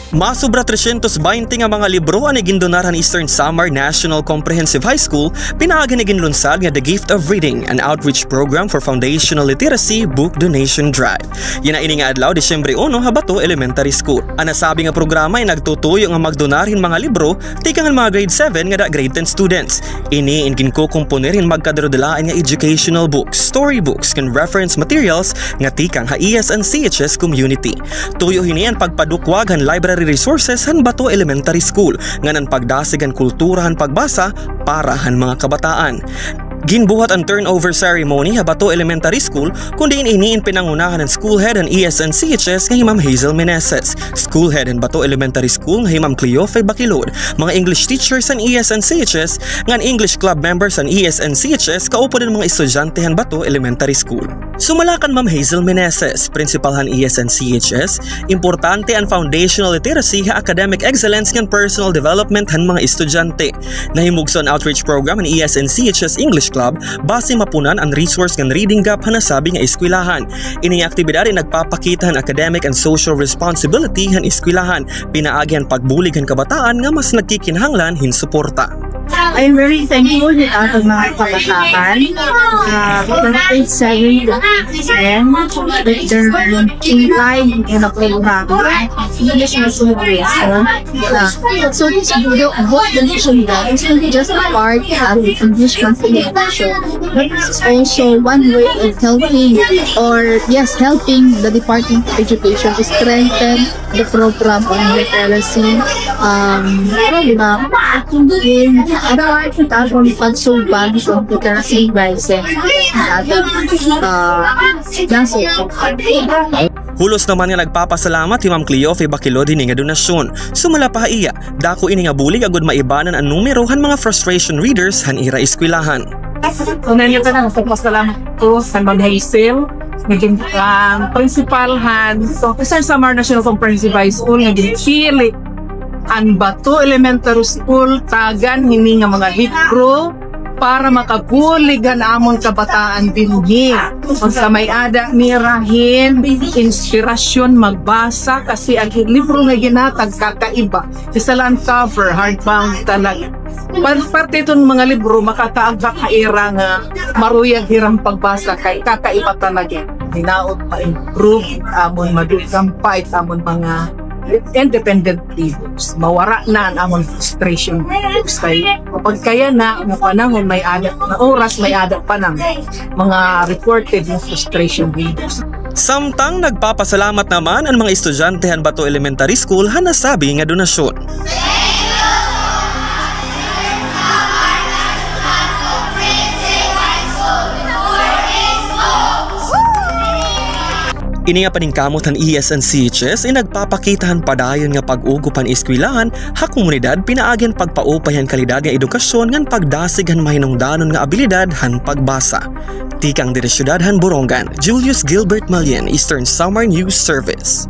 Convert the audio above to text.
Masubra 320 nga mga libro ang gindonaran Eastern Samar National Comprehensive High School pinaagi na ginlunsad nga The Gift of Reading, an outreach program for foundational literacy book donation drive. Yan na ini nga adlaw Disyembre 1 Habato Elementary School. Ang nasabi nga programa ay nagtutuyo nga magdonarhin mga libro tikang mga grade 7 nga grade 10 students. Ini ingin ko komponerin magkadarodelain nga educational books, storybooks kan reference materials nga tikang HIS and CHS community. Tuyo hinian pagpadukwag han library resources han Bato Elementary School nganan pagdasigan kulturahan pagbasa para han mga kabataan. Ginbuhat ang turnover ceremony sa Bato Elementary School kundi iniin pinangunahan ng school head ng ESN CHS nga Ma'am Hazel Meneses, school head ng Bato Elementary School nga Ma'am Cleofe Bacilod, mga English teachers ng ESN CHS nga English club members ng ESN CHS kaupo din mga estudyante ng Bato Elementary School. Sumalakan Ma'am Hazel Meneses, principal ng ESN CHS, importante ang foundational literacy ha academic excellence ng personal development han mga estudyante. Nahimugso ang outreach program ng ESN CHS English Club base mapunan ang resource ng reading gap na nasabi nga eskwelahan. Ini aktibidad ay nagpapakita ang academic and social responsibility ng eskwelahan, pinaagi ang pagbulig ng kabataan nga mas nagkikinahanglan hin suporta. I'm very thankful sa mga kabataan grade 7 and they're live in a program English National so this book donation is not just a part of the English Constellation, but it's also one way of helping helping the Department of Education to strengthen the program on literacy program in pagsulbang sa literacy advices Hulos naman nga nagpapasalamat si Ma'am Cleofe Bacilod nga donasyon. Sumala pa iya, dako ini nga bulig agud maibanan ang numero han mga frustration readers han ira eskwelahan. Unang ito na nagpapasalamat ko sa Ma'am Hazel, naging principal han so Eastern Samar National Comprehensive High School nga ginpili ang Bato Elementary School tagan hini nga mga libro para makabulig ang amon kabataan dinhi. Sa may ada ni rahin inspirasyon magbasa kasi ang libro nga ginatag kakaiba. Isa lang cover, hardbound talaga. Parte itong mga libro makakaagak kaira nga maruyag hirang pagbasa kay kakaiba talaga. Hinaot ma-improve amon madugampay amon mga independent books. Mawara na ang amon frustration books kay kapag kaya na ng panahon may adat na oras may adat pa ng mga reported na frustration books. Samtang nagpapasalamat naman ang mga estudyante han Bato Elementary School han nasabi nga donasyon. Ini nga paningkamot ang ESN CHS ay nagpapakitahan padayon nga pag-ugupan eskwelahan ha komunidad pinaagyan pagpaupayan kalidad nga edukasyon ngan pagdasig han mahinungdanon nga abilidad han pagbasa. Tikang dire syudad han Borongan, Julius Gilbert Malien, Eastern Samar News Service.